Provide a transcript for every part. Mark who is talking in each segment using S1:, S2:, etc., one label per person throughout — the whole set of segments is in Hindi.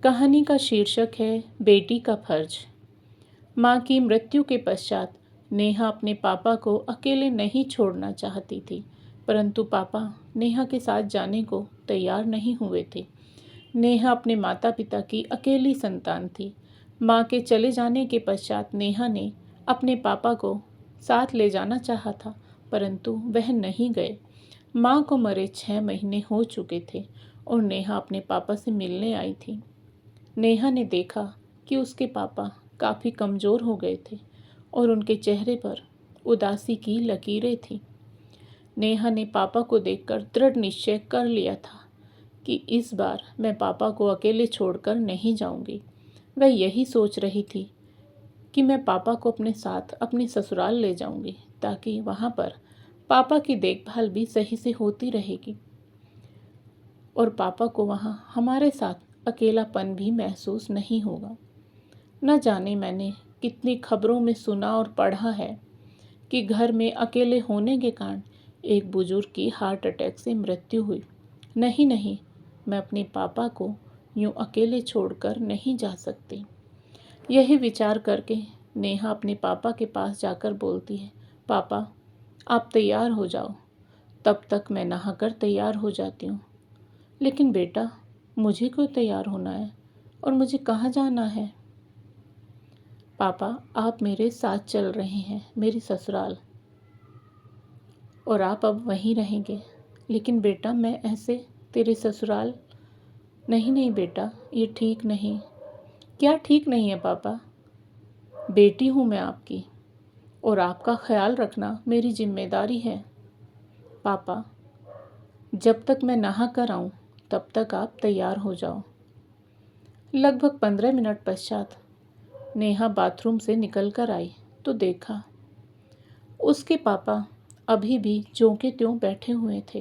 S1: कहानी का शीर्षक है बेटी का फर्ज। माँ की मृत्यु के पश्चात नेहा अपने पापा को अकेले नहीं छोड़ना चाहती थी, परंतु पापा नेहा के साथ जाने को तैयार नहीं हुए थे। नेहा अपने माता पिता की अकेली संतान थी। माँ के चले जाने के पश्चात नेहा ने अपने पापा को साथ ले जाना चाहा था, परंतु वह नहीं गए। माँ को मरे 6 महीने हो चुके थे और नेहा अपने पापा से मिलने आई थी। नेहा ने देखा कि उसके पापा काफ़ी कमज़ोर हो गए थे और उनके चेहरे पर उदासी की लकीरें थीं। नेहा ने पापा को देखकर दृढ़ निश्चय कर लिया था कि इस बार मैं पापा को अकेले छोड़कर नहीं जाऊंगी। वह यही सोच रही थी कि मैं पापा को अपने साथ अपने ससुराल ले जाऊंगी, ताकि वहाँ पर पापा की देखभाल भी सही से होती रहेगी और पापा को वहाँ हमारे साथ अकेलापन भी महसूस नहीं होगा। न जाने मैंने कितनी खबरों में सुना और पढ़ा है कि घर में अकेले होने के कारण एक बुजुर्ग की हार्ट अटैक से मृत्यु हुई। नहीं नहीं, मैं अपने पापा को यूं अकेले छोड़कर नहीं जा सकती। यही विचार करके नेहा अपने पापा के पास जाकर बोलती है, पापा आप तैयार हो जाओ, तब तक मैं नहाकर तैयार हो जाती हूँ। लेकिन बेटा, मुझे क्यों तैयार होना है और मुझे कहाँ जाना है? पापा आप मेरे साथ चल रहे हैं मेरी ससुराल, और आप अब वहीं रहेंगे। लेकिन बेटा मैं ऐसे तेरे ससुराल नहीं। नहीं बेटा, ये ठीक नहीं। क्या ठीक नहीं है पापा? बेटी हूँ मैं आपकी और आपका ख्याल रखना मेरी जिम्मेदारी है। पापा जब तक मैं नहा कर आऊँ तब तक आप तैयार हो जाओ। लगभग 15 मिनट पश्चात नेहा बाथरूम से निकल कर आई तो देखा उसके पापा अभी भी ज्यों के त्यों बैठे हुए थे।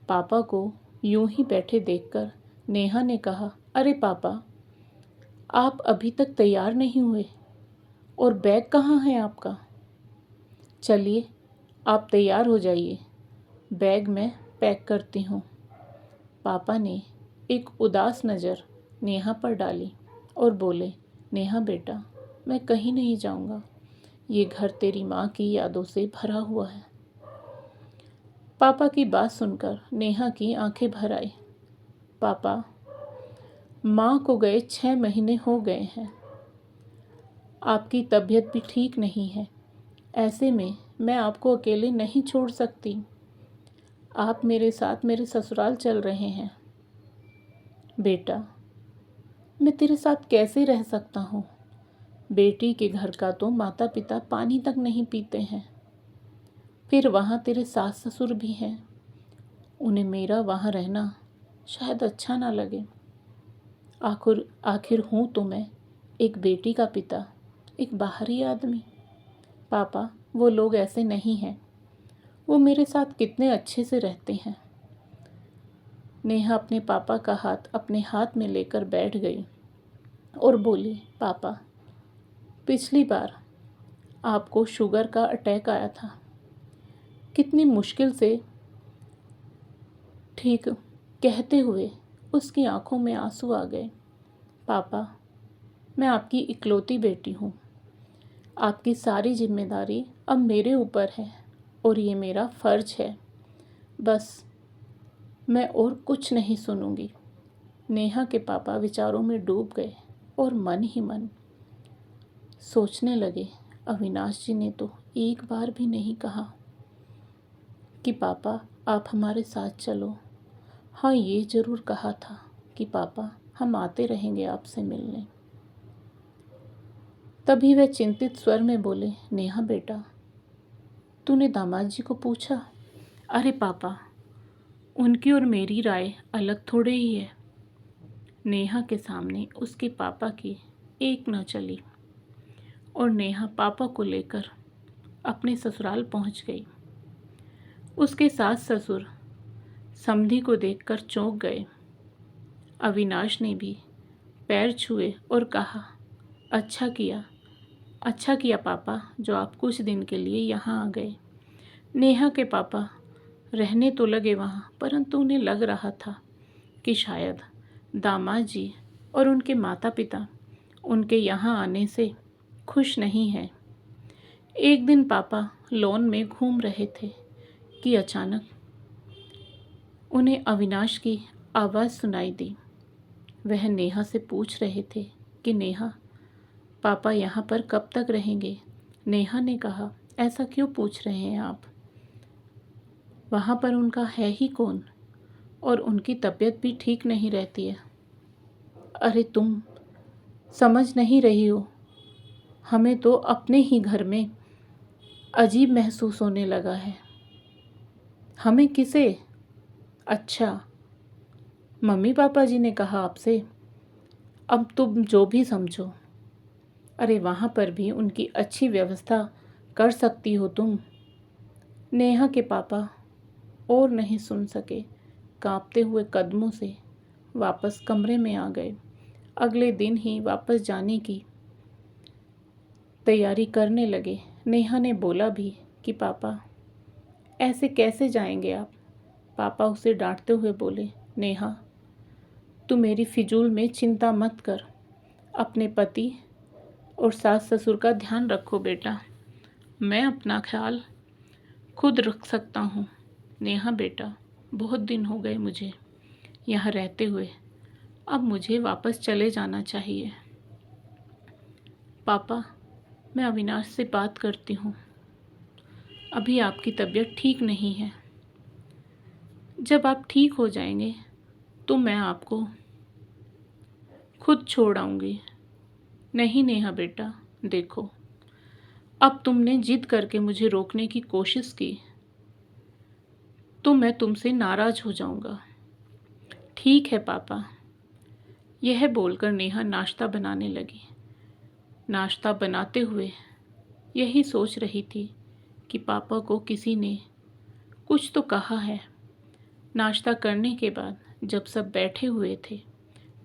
S1: पापा को यूं ही बैठे देखकर नेहा ने कहा, अरे पापा, आप अभी तक तैयार नहीं हुए और बैग कहाँ है आपका? चलिए आप तैयार हो जाइए, बैग मैं पैक करती हूँ। पापा ने एक उदास नज़र नेहा पर डाली और बोले, नेहा बेटा, मैं कहीं नहीं जाऊंगा। ये घर तेरी माँ की यादों से भरा हुआ है। पापा की बात सुनकर नेहा की आंखें भर आई। पापा, माँ को गए 6 महीने हो गए हैं। आपकी तबीयत भी ठीक नहीं है। ऐसे में मैं आपको अकेले नहीं छोड़ सकती। आप मेरे साथ मेरे ससुराल चल रहे हैं। बेटा, मैं तेरे साथ कैसे रह सकता हूँ? बेटी के घर का तो माता पिता पानी तक नहीं पीते हैं। फिर वहाँ तेरे सास ससुर भी हैं। उन्हें मेरा वहाँ रहना शायद अच्छा ना लगे। आखिर हूँ तो मैं एक बेटी का पिता, एक बाहरी आदमी। पापा वो लोग ऐसे नहीं हैं। वो मेरे साथ कितने अच्छे से रहते हैं। नेहा अपने पापा का हाथ अपने हाथ में लेकर बैठ गई और बोली, पापा, पिछली बार आपको शुगर का अटैक आया था। कितनी मुश्किल से ठीक कहते हुए उसकी आंखों में आंसू आ गए। पापा, मैं आपकी इकलौती बेटी हूँ। आपकी सारी जिम्मेदारी अब मेरे ऊपर है और ये मेरा फ़र्ज है। बस मैं और कुछ नहीं सुनूंगी। नेहा के पापा विचारों में डूब गए और मन ही मन सोचने लगे, अविनाश जी ने तो एक बार भी नहीं कहा कि पापा आप हमारे साथ चलो। हाँ, ये ज़रूर कहा था कि पापा हम आते रहेंगे आपसे मिलने। तभी वह चिंतित स्वर में बोले, नेहा बेटा, तूने दामाद जी को पूछा? अरे पापा, उनकी और मेरी राय अलग थोड़े ही है। नेहा के सामने उसके पापा की एक न चली और नेहा पापा को लेकर अपने ससुराल पहुंच गई। उसके सास ससुर समधी को देखकर चौंक गए। अविनाश ने भी पैर छुए और कहा, अच्छा किया पापा जो आप कुछ दिन के लिए यहाँ आ गए। नेहा के पापा रहने तो लगे वहाँ, परंतु उन्हें लग रहा था कि शायद दामाद जी और उनके माता पिता उनके यहाँ आने से खुश नहीं हैं। एक दिन पापा लॉन में घूम रहे थे कि अचानक उन्हें अविनाश की आवाज़ सुनाई दी। वह नेहा से पूछ रहे थे कि नेहा, पापा यहाँ पर कब तक रहेंगे? नेहा ने कहा, ऐसा क्यों पूछ रहे हैं आप? वहाँ पर उनका है ही कौन, और उनकी तबीयत भी ठीक नहीं रहती है। अरे तुम समझ नहीं रही हो, हमें तो अपने ही घर में अजीब महसूस होने लगा है। हमें किसे? अच्छा, मम्मी पापा जी ने कहा आपसे? अब तुम जो भी समझो। अरे वहाँ पर भी उनकी अच्छी व्यवस्था कर सकती हो तुम। नेहा के पापा और नहीं सुन सके, कांपते हुए कदमों से वापस कमरे में आ गए। अगले दिन ही वापस जाने की तैयारी करने लगे। नेहा ने बोला भी कि पापा ऐसे कैसे जाएंगे आप? पापा उसे डांटते हुए बोले, नेहा तू मेरी फिजूल में चिंता मत कर, अपने पति और सास ससुर का ध्यान रखो बेटा, मैं अपना ख्याल खुद रख सकता हूँ। नेहा बेटा, बहुत दिन हो गए मुझे यहाँ रहते हुए, अब मुझे वापस चले जाना चाहिए। पापा, मैं अविनाश से बात करती हूँ, अभी आपकी तबीयत ठीक नहीं है। जब आप ठीक हो जाएंगे तो मैं आपको खुद छोड़ आऊँगी। नहीं नेहा बेटा, देखो, अब तुमने जिद करके मुझे रोकने की कोशिश की तो मैं तुमसे नाराज़ हो जाऊँगा। ठीक है पापा। यह बोलकर नेहा नाश्ता बनाने लगी। नाश्ता बनाते हुए यही सोच रही थी कि पापा को किसी ने कुछ तो कहा है। नाश्ता करने के बाद जब सब बैठे हुए थे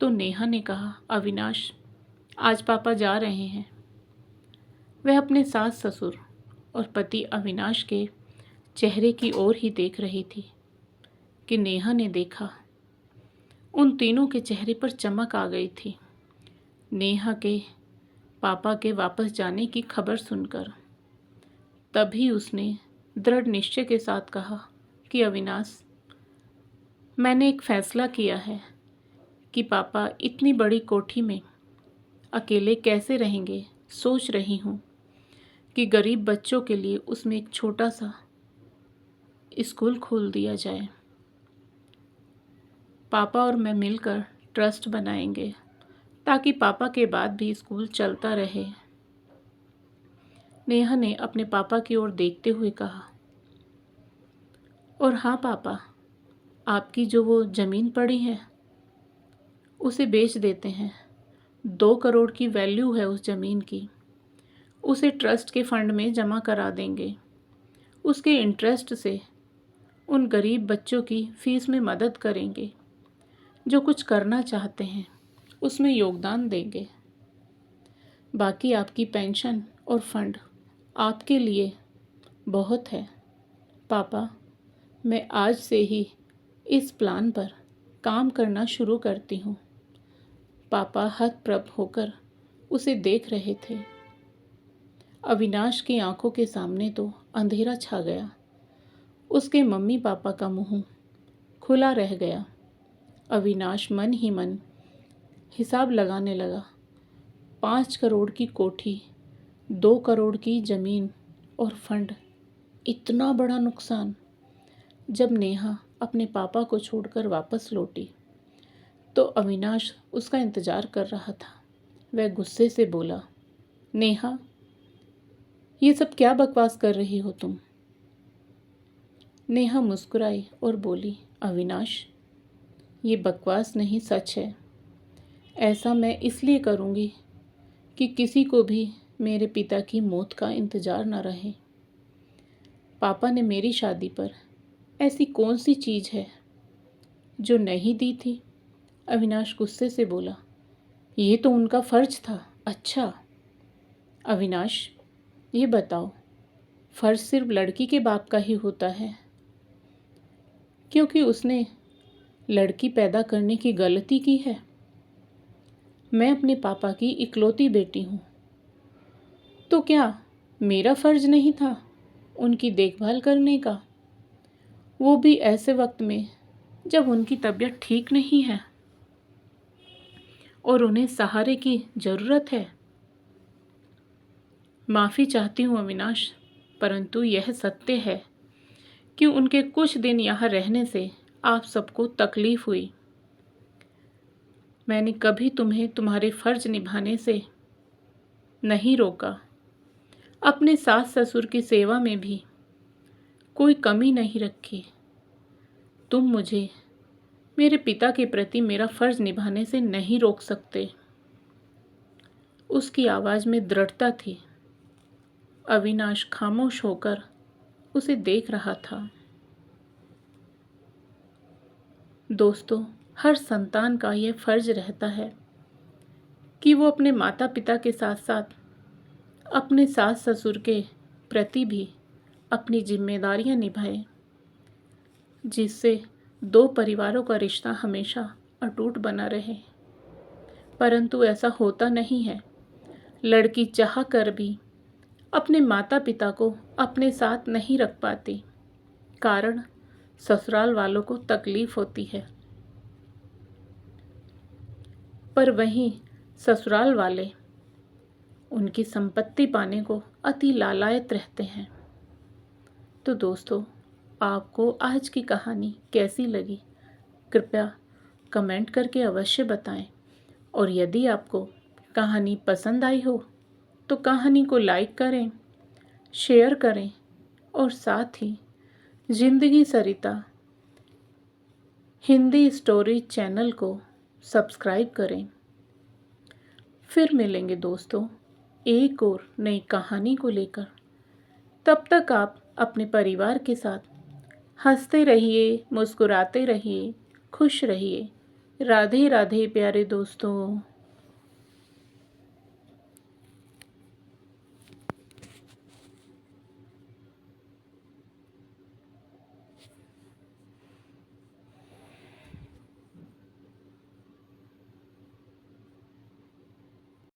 S1: तो नेहा ने कहा, अविनाश, आज पापा जा रहे हैं। वह अपने सास ससुर और पति अविनाश के चेहरे की ओर ही देख रही थी कि नेहा ने देखा। उन तीनों के चेहरे पर चमक आ गई थी नेहा के पापा के वापस जाने की खबर सुनकर। तभी उसने दृढ़ निश्चय के साथ कहा कि अविनाश, मैंने एक फैसला किया है कि पापा इतनी बड़ी कोठी में अकेले कैसे रहेंगे। सोच रही हूँ कि गरीब बच्चों के लिए उसमें एक छोटा सा स्कूल खोल दिया जाए। पापा और मैं मिलकर ट्रस्ट बनाएंगे ताकि पापा के बाद भी स्कूल चलता रहे। नेहा ने अपने पापा की ओर देखते हुए कहा, और हाँ पापा, आपकी जो वो ज़मीन पड़ी है उसे बेच देते हैं। 2 करोड़ की वैल्यू है उस ज़मीन की। उसे ट्रस्ट के फंड में जमा करा देंगे। उसके इंटरेस्ट से उन गरीब बच्चों की फीस में मदद करेंगे। जो कुछ करना चाहते हैं उसमें योगदान देंगे। बाकी आपकी पेंशन और फंड आपके लिए बहुत है। पापा, मैं आज से ही इस प्लान पर काम करना शुरू करती हूँ। पापा हतप्रभ होकर उसे देख रहे थे। अविनाश की आंखों के सामने तो अंधेरा छा गया। उसके मम्मी पापा का मुंह खुला रह गया। अविनाश मन ही मन हिसाब लगाने लगा। 5 करोड़ की कोठी, 2 करोड़ की ज़मीन और फंड, इतना बड़ा नुकसान। जब नेहा अपने पापा को छोड़कर वापस लौटी तो अविनाश उसका इंतज़ार कर रहा था। वह गुस्से से बोला, नेहा, ये सब क्या बकवास कर रही हो तुम? नेहा मुस्कुराई और बोली, अविनाश, ये बकवास नहीं, सच है। ऐसा मैं इसलिए करूँगी कि किसी को भी मेरे पिता की मौत का इंतज़ार न रहे। पापा ने मेरी शादी पर ऐसी कौन सी चीज़ है जो नहीं दी थी? अविनाश गुस्से से बोला, ये तो उनका फ़र्ज था। अच्छा अविनाश, ये बताओ, फ़र्ज सिर्फ लड़की के बाप का ही होता है? क्योंकि उसने लड़की पैदा करने की गलती की है। मैं अपने पापा की इकलौती बेटी हूँ, तो क्या मेरा फर्ज नहीं था उनकी देखभाल करने का, वो भी ऐसे वक्त में जब उनकी तबीयत ठीक नहीं है और उन्हें सहारे की ज़रूरत है। माफ़ी चाहती हूँ अविनाश, परंतु यह सत्य है कि उनके कुछ दिन यहाँ रहने से आप सबको तकलीफ़ हुई। मैंने कभी तुम्हें तुम्हारे फ़र्ज निभाने से नहीं रोका। अपने सास ससुर की सेवा में भी कोई कमी नहीं रखी। तुम मुझे मेरे पिता के प्रति मेरा फ़र्ज निभाने से नहीं रोक सकते। उसकी आवाज़ में दृढ़ता थी। अविनाश खामोश होकर उसे देख रहा था। दोस्तों, हर संतान का यह फ़र्ज रहता है कि वो अपने माता पिता के साथ साथ अपने सास ससुर के प्रति भी अपनी जिम्मेदारियां निभाए, जिससे दो परिवारों का रिश्ता हमेशा अटूट बना रहे। परंतु ऐसा होता नहीं है। लड़की चाह कर भी अपने माता पिता को अपने साथ नहीं रख पाती, कारण ससुराल वालों को तकलीफ होती है। पर वहीं ससुराल वाले उनकी संपत्ति पाने को अति लालायत रहते हैं। तो दोस्तों, आपको आज की कहानी कैसी लगी, कृपया कमेंट करके अवश्य बताएं। और यदि आपको कहानी पसंद आई हो तो कहानी को लाइक करें, शेयर करें और साथ ही ज़िंदगी सरिता हिंदी स्टोरी चैनल को सब्सक्राइब करें। फिर मिलेंगे दोस्तों एक और नई कहानी को लेकर। तब तक आप अपने परिवार के साथ हंसते रहिए, मुस्कुराते रहिए, खुश रहिए। राधे राधे प्यारे दोस्तों।